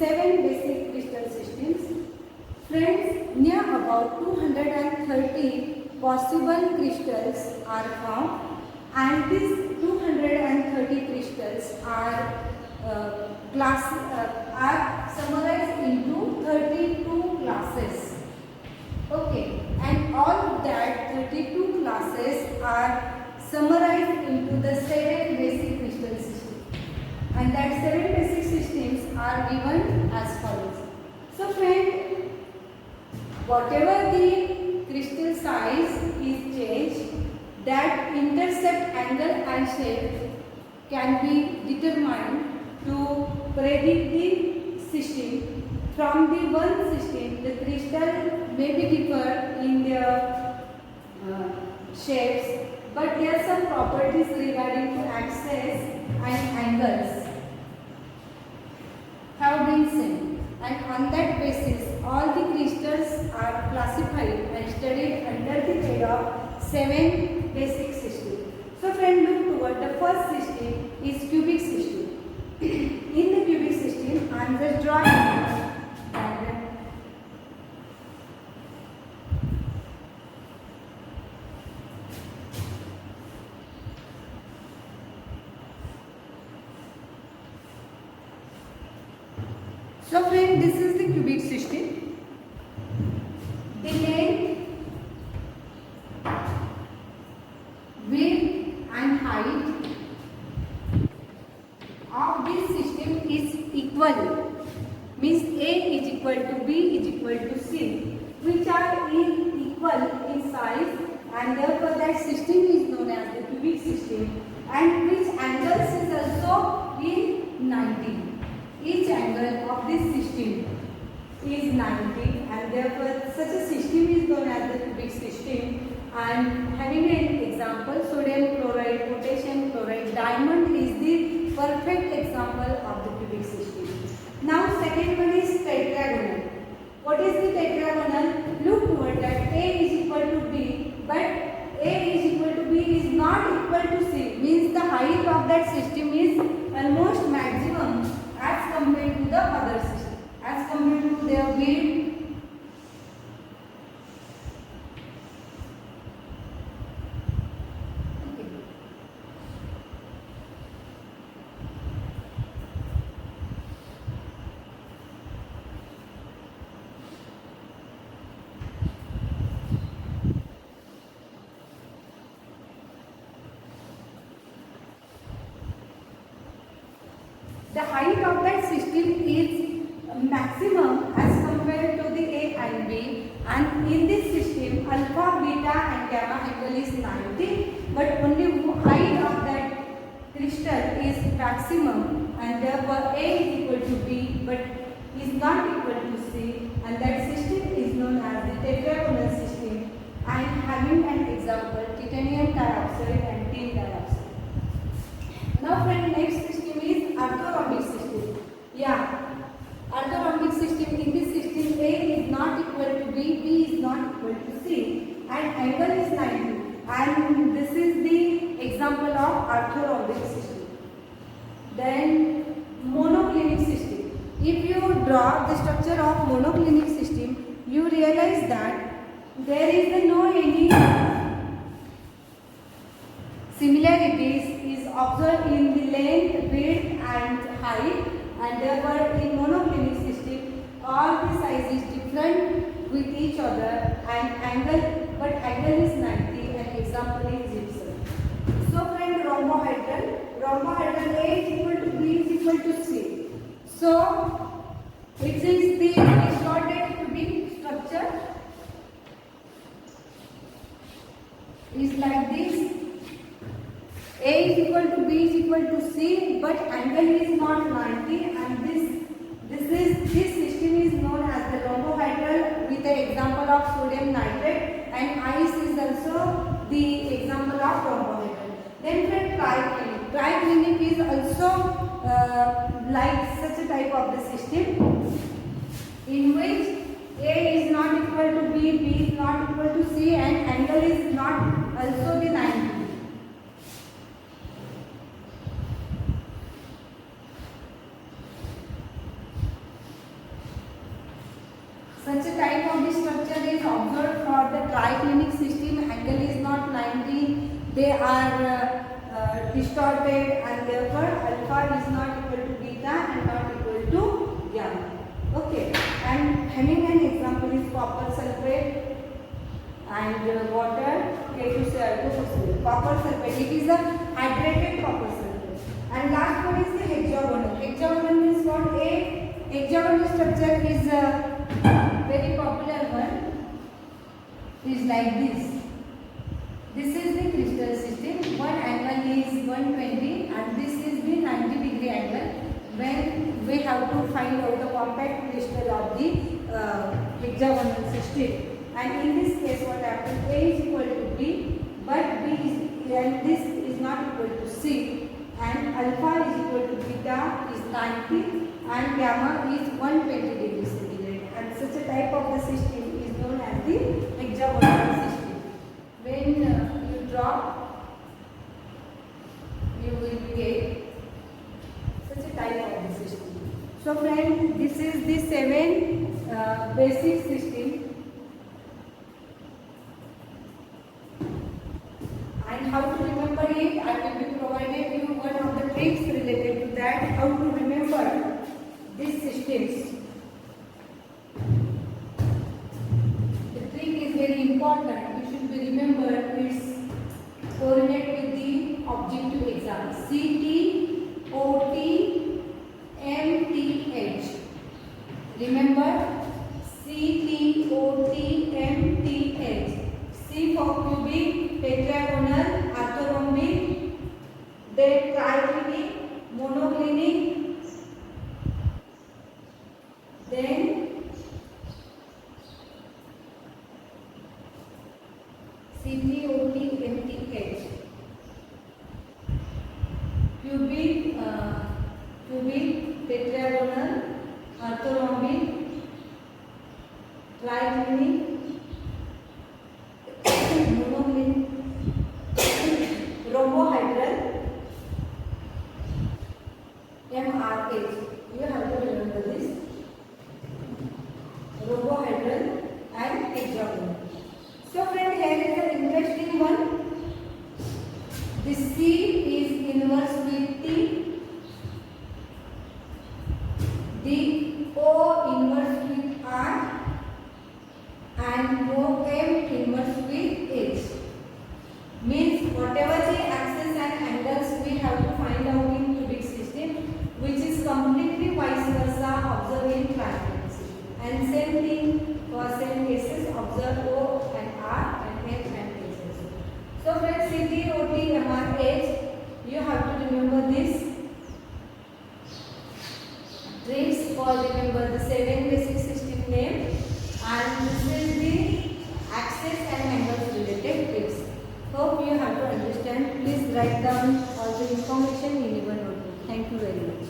7 basic crystal systems. Friends, near about 230 possible crystals are found, and these 230 crystals are summarized into 32 classes. Okay, and all that 32 classes are summarized into the 7 basic crystal systems, and that 7 basic systems are given as follows. So friend, whatever the crystal size is changed, that intercept angle and shape can be determined to predict the system. From the one system, the crystal may be differ in their shapes, but there are some properties regarding to axes and angles have been seen, and on that basis all the crystals are classified and studied under the head of 7 basic systems. So friend, look toward the first system is cubic system. In the cubic system, I am just drawing diagram. So friend, this is the cubic system. The length, width and height of this system is equal. Means A is equal to B is equal to C, which are equal in size, and therefore that system is known as the cubic system, and which angles is also in 90. Each angle of this system is 90, and therefore such a system is known as the cubic system. And having an example, sodium chloride, potassium chloride, diamond is the perfect example of the cubic system. Now second one is tetragonal. What is the tetragonal? Look toward that A is equal to B, but A is equal to B is not equal to C. Means the height of that system is almost maximum as compared to the other system, as compared to their width. The height of that system is maximum as compared to the A and B, and in this system alpha, beta and gamma angle is 90, but only height of that crystal is maximum, and therefore A is equal to B but is not equal to C, and that system is known as the tetragonal system. I am having an example, titanium dioxide and tin dioxide. Now friend, next system is orthorhombic system. Yeah, orthorhombic system. In this system, A is not equal to B, B is not equal to C, and angle is 90. And this is the example of orthorhombic system. Then monoclinic system. If you draw the structure of monoclinic system, you realize that there is no any similarities is observed in the length, width and height, and therefore in monoclinic system all the size is different with each other, and angle, but angle is 90, and example is gypsum. So friend, rhombohedral A is equal to B is equal to C. So it is the distorted cubic structure is like this. A is equal to B is equal to C, but angle is not 90, and this system is known as the rhombohedral with the example of sodium nitrate, and ice is also the example of rhombohedral. Then friend, triclinic. Triclinic is also like such a type of the system in which A is not equal to B, B is not equal to C, and angle is not also the 90. Such a type of the structure is observed for the triclinic system. Angle is not 90. They are distorted, and therefore alpha is not equal to beta and not equal to gamma. Okay. And having an example is copper sulfate and water K2Cl2. Copper sulfate. It is a hydrated copper sulfate. And last one is the hexagonal. Hexagonal means what? A hexagonal structure is a very popular one. Is like this. This is the crystal system. One angle is 120 and this is the 90-degree angle. When we have to find out the compact crystal of the hexagonal system. And in this case what happens? A is equal to B, but B is, and this is not equal to C. And alpha is equal to beta is 90 and gamma is 120 degrees centigrade. And such a type of the system is known as the hexagonal system. When you drop, you will get such a type of the system. So friends, this is the 7 basic system. And how to remember it, I will be provided you one of the tricks related to that, how to remember these systems. The trick is very important. You should be remembered its coordinate with the objective exam. CT, OT, MTH. Remember CT, OT, MTH. C for cubic, tetragonal, orthorhombic, then triclinic, monoclinic, then CT, OT, MTH. Cubic, tetragonal, orthorhombic, triclinic, monoclinic, rhombohedral, MRH. You have to remember this. Rhombohedral and hexagonal. So friend, here is an interesting one. The C is inverse with T. The O inverse with R. And no M inverse with H. Means whatever the axes and angles we have to find out in cubic system, which is completely vice versa observed in triclinic system. And same thing for same cases, observe O and R and H and H also. So friends, CT, OT, MR, H, you have to remember this tricks for remember the 7 basic system name. And this is the axis and angles related tricks. Hope you have to understand. Please write down all the information in your notebook. Thank you very much.